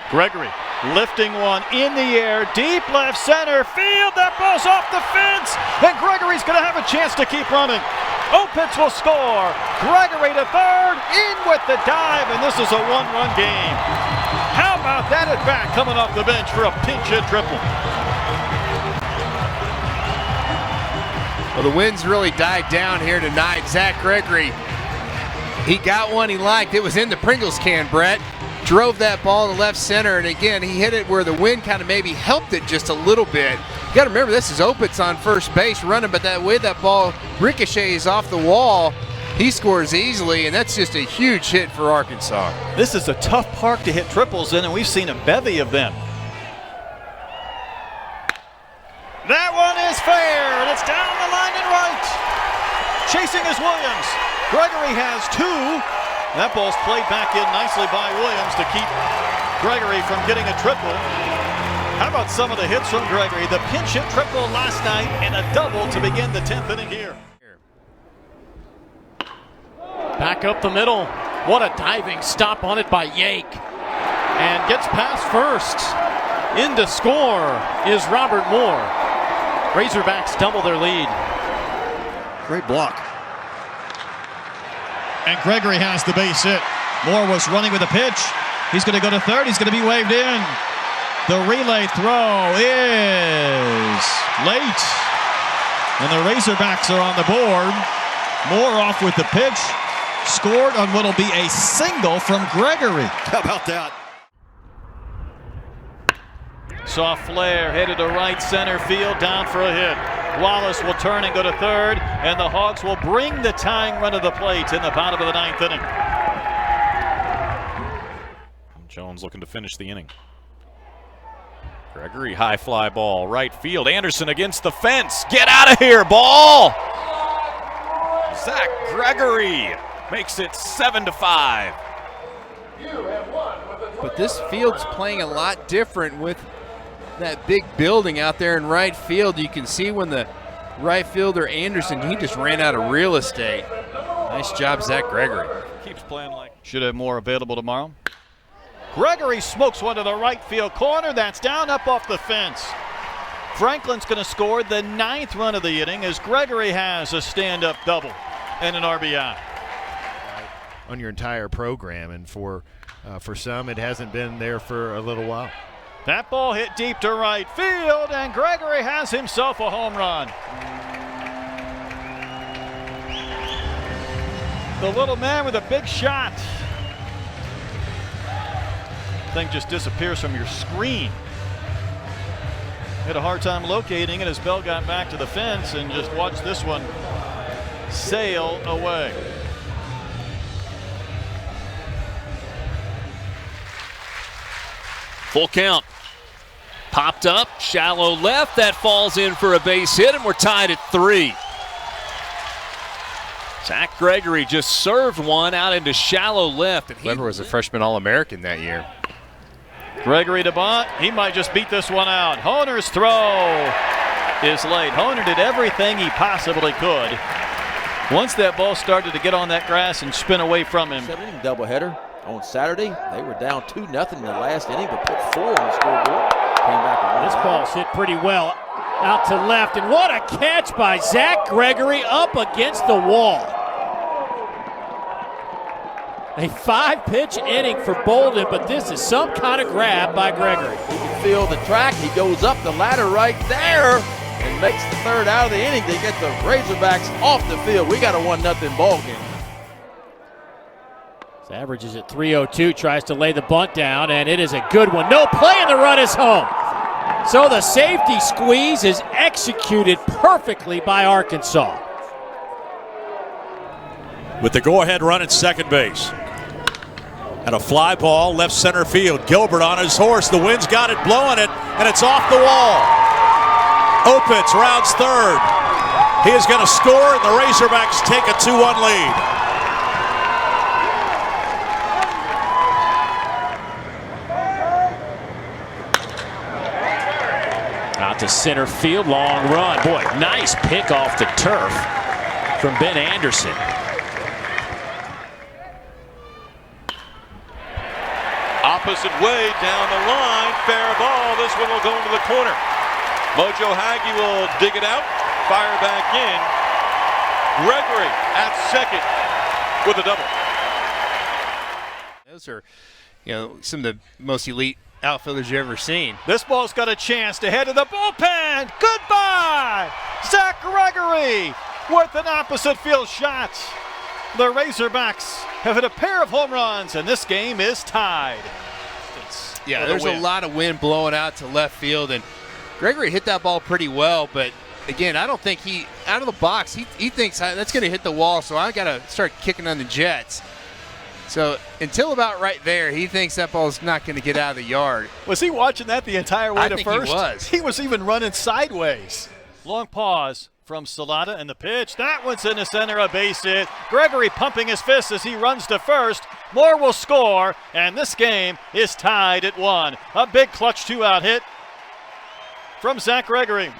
Gregory lifting one in the air, deep left center field. That ball's off the fence, and Gregory's going to have a chance to keep running. Opitz will score. Gregory to third, in with the dive, and this is a one-run game. How about that at bat coming off the bench for a pinch hit triple? Well, the winds really died down here tonight. Zack Gregory, he got one he liked. It was in the Pringles can, Brett. Drove that ball to left center, and again, he hit it where the wind kind of maybe helped it just a little bit. You got to remember, this is Opitz on first base running, but that way that ball ricochets off the wall, he scores easily, and that's just a huge hit for Arkansas. This is a tough park to hit triples in, and we've seen a bevy of them. That one is fair, and it's down the line and right. Chasing is Williams. Gregory has two. That ball's played back in nicely by Williams to keep Gregory from getting a triple. How about some of the hits from Gregory? The pinch hit triple last night and a double to begin the 10th inning here. Back up the middle. What a diving stop on it by Yake. And gets past first. In to score is Robert Moore. Razorbacks double their lead. Great block. And Gregory has the base hit. Moore was running with a pitch. He's going to go to third. He's going to be waved in. The relay throw is late. And the Razorbacks are on the board. Moore off with the pitch. Scored on what will be a single from Gregory. How about that? Soft flare headed to right center field, down for a hit. Wallace will turn and go to third, and the Hogs will bring the tying run to the plate in the bottom of the 9th inning. Jones looking to finish the inning. Gregory, high fly ball, right field. Anderson against the fence. Get out of here, ball! Zack Gregory makes it 7-5. But this field's playing a lot different with that big building out there in right field. You can see when the right fielder Anderson, he just ran out of real estate. Nice job, Zack Gregory. Keeps playing like. Should have more available tomorrow. Gregory smokes one to the right field corner. That's down up off the fence. Franklin's going to score the 9th run of the inning as Gregory has a stand-up double and an RBI. On your entire program, and for some, it hasn't been there for a little while. That ball hit deep to right field, and Gregory has himself a home run. The little man with a big shot. Thing just disappears from your screen. Had a hard time locating it as Bell got back to the fence, and just watch this one sail away. Full count. Popped up, shallow left. That falls in for a base hit, and we're tied at 3. Zack Gregory just served one out into shallow left. And Weber was a freshman All-American that year. Gregory to bunt. He might just beat this one out. Honer's throw is late. Honer did everything he possibly could. Once that ball started to get on that grass and spin away from him. 7-inning doubleheader on Saturday. They were down 2-0 in the last inning, but put 4 on the scoreboard. Came back and This ball's hit pretty well out to left, and what a catch by Zack Gregory up against the wall. A 5-pitch inning for Bolden, but this is some kind of grab by Gregory. He can feel the track. He goes up the ladder right there and makes the 3rd out of the inning to get the Razorbacks off the field. We got a 1-0 ball game. His average is at 302, tries to lay the bunt down, and it is a good one. No play, and the run is home. So the safety squeeze is executed perfectly by Arkansas. With the go-ahead run at second base. And a fly ball left center field. Gilbert on his horse. The wind's got it, blowing it, and it's off the wall. Opitz rounds third. He is going to score, and the Razorbacks take a 2-1 lead. Out to center field, long run. Boy, nice pick off the turf from Ben Anderson. opposite way down the line. Fair ball. This one will go into the corner. Mojo Hagee will dig it out. Fire back in. Gregory at second with a double. Those are, some of the most elite outfielders you've ever seen. This ball's got a chance to head to the bullpen. Goodbye! Zack Gregory with an opposite field shot. The Razorbacks have hit a pair of home runs, and this game is tied. Yeah, there's a lot of wind blowing out to left field, and Gregory hit that ball pretty well, but again, I don't think out of the box, he thinks that's going to hit the wall, so I got to start kicking on the Jets. So until about right there, he thinks that ball's not going to get out of the yard. Was he watching that the entire way to think first? He was. He was even running sideways. Long pause from Salata, and the pitch. That one's in the center, a base hit. Gregory pumping his fist as he runs to first. Moore will score, and this game is tied at 1. A big clutch 2-out hit from Zack Gregory.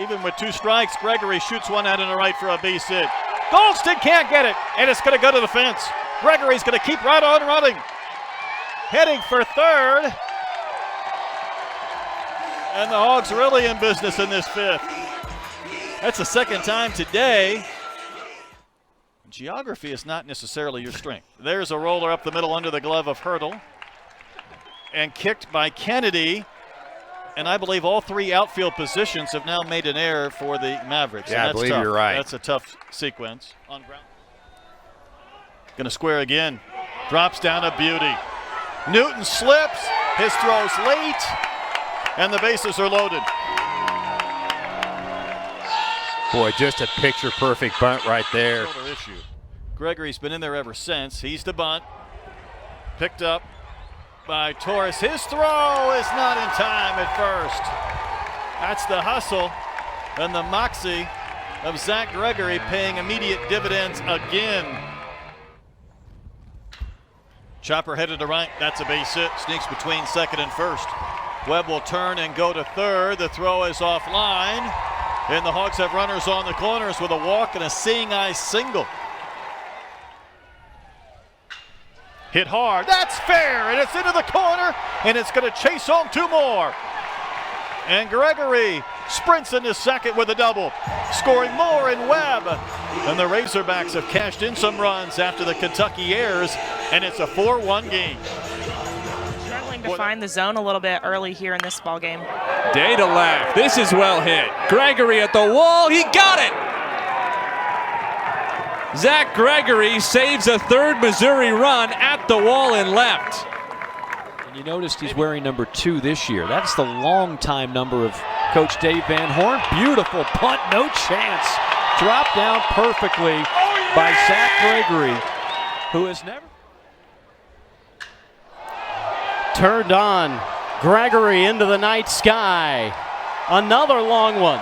Even with 2 strikes, Gregory shoots one out in the right for a base hit. Goldston can't get it, and it's going to go to the fence. Gregory's going to keep right on running. Heading for third. And the Hogs really in business in this 5th. That's the second time today. Geography is not necessarily your strength. There's a roller up the middle under the glove of Hurdle. And kicked by Kennedy. And I believe all 3 outfield positions have now made an error for the Mavericks. Yeah, I believe you're right. That's a tough sequence. On ground. Going to square again. Drops down a beauty. Newton slips. His throw's late. And the bases are loaded. Boy, just a picture-perfect bunt right there. Issue. Gregory's been in there ever since. He's the bunt. Picked up by Torres. His throw is not in time at first. That's the hustle and the moxie of Zack Gregory paying immediate dividends again. Chopper headed to right. That's a base hit. Sneaks between second and first. Webb will turn and go to third. The throw is offline. And the Hogs have runners on the corners with a walk and a seeing eye single. Hit hard. That's fair. And it's into the corner. And it's going to chase home 2 more. And Gregory sprints into second with a double. Scoring more in Webb. And the Razorbacks have cashed in some runs after the Kentucky errors. And it's a 4-1 game. To find the zone a little bit early here in this ball game. Day to left. This is well hit. Gregory at the wall. He got it. Zack Gregory saves a 3rd Missouri run at the wall and left. And you noticed he's wearing number 2 this year. That's the long-time number of Coach Dave Van Horn. Beautiful punt, no chance. Dropped down perfectly by Zack Gregory, who has never turned on. Gregory into the night sky. Another long one.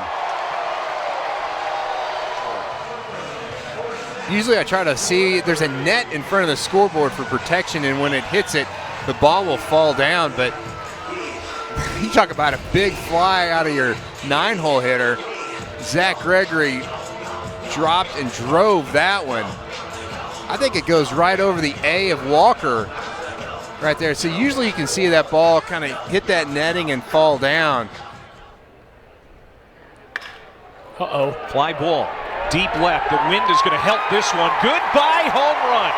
Usually I try to see there's a net in front of the scoreboard for protection, and when it hits it, the ball will fall down. But you talk about a big fly out of your 9-hole hitter. Zack Gregory dropped and drove that one. I think it goes right over the A of Walker right there. So usually you can see that ball kind of hit that netting and fall down. Uh-oh, fly ball. Deep left. The wind is going to help this one. Goodbye home run.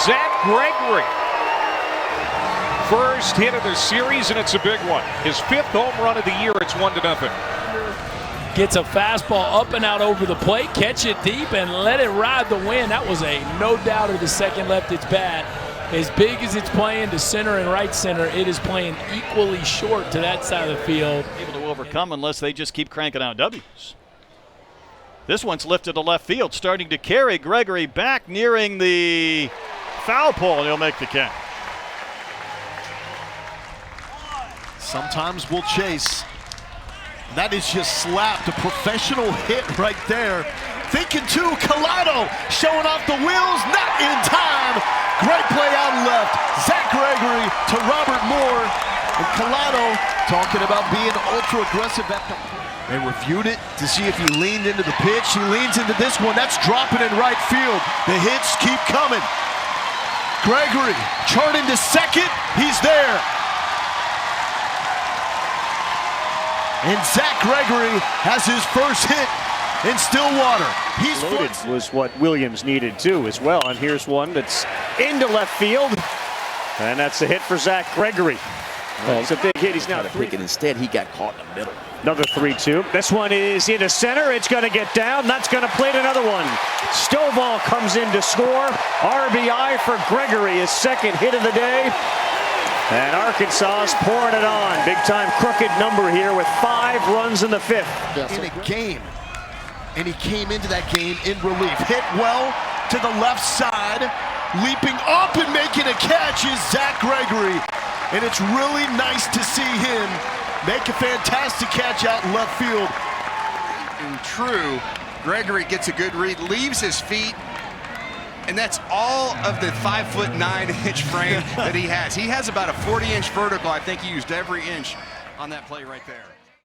Zack Gregory. First hit of the series, and it's a big one. His 5th home run of the year. It's 1-0. Gets a fastball up and out over the plate, catch it deep, and let it ride the wind. That was a no-doubter. The second left its bat. As big as it's playing to center and right center, it is playing equally short to that side of the field. Able to overcome unless they just keep cranking out W's. This one's lifted to left field, starting to carry Gregory back, nearing the foul pole, and he'll make the catch. Sometimes we'll chase. That is just slapped, a professional hit right there. Thinking too, Collado showing off the wheels, not in time. Great play out left. Zack Gregory to Robert Moore. And Collado talking about being ultra aggressive at the and reviewed it to see if he leaned into the pitch. He leans into this one. That's dropping in right field. The hits keep coming. Gregory charting to second. He's there. And Zack Gregory has his first hit in Stillwater. He's loaded was what Williams needed too as well. And here's one that's into left field. And that's a hit for Zack Gregory. It's a big hit. He's now thinking instead he got caught in the middle. Another 3-2. This one is into center. It's going to get down. That's going to plate another one. Stovall comes in to score. RBI for Gregory, his second hit of the day. And Arkansas is pouring it on. Big time crooked number here with 5 runs in the 5th. In a game. And he came into that game in relief. Hit well to the left side. Leaping up and making a catch is Zack Gregory. And it's really nice to see him make a fantastic catch out in left field. And true, Gregory gets a good read, leaves his feet, and that's all of the 5'9" frame that he has. He has about a 40-inch vertical. I think he used every inch on that play right there.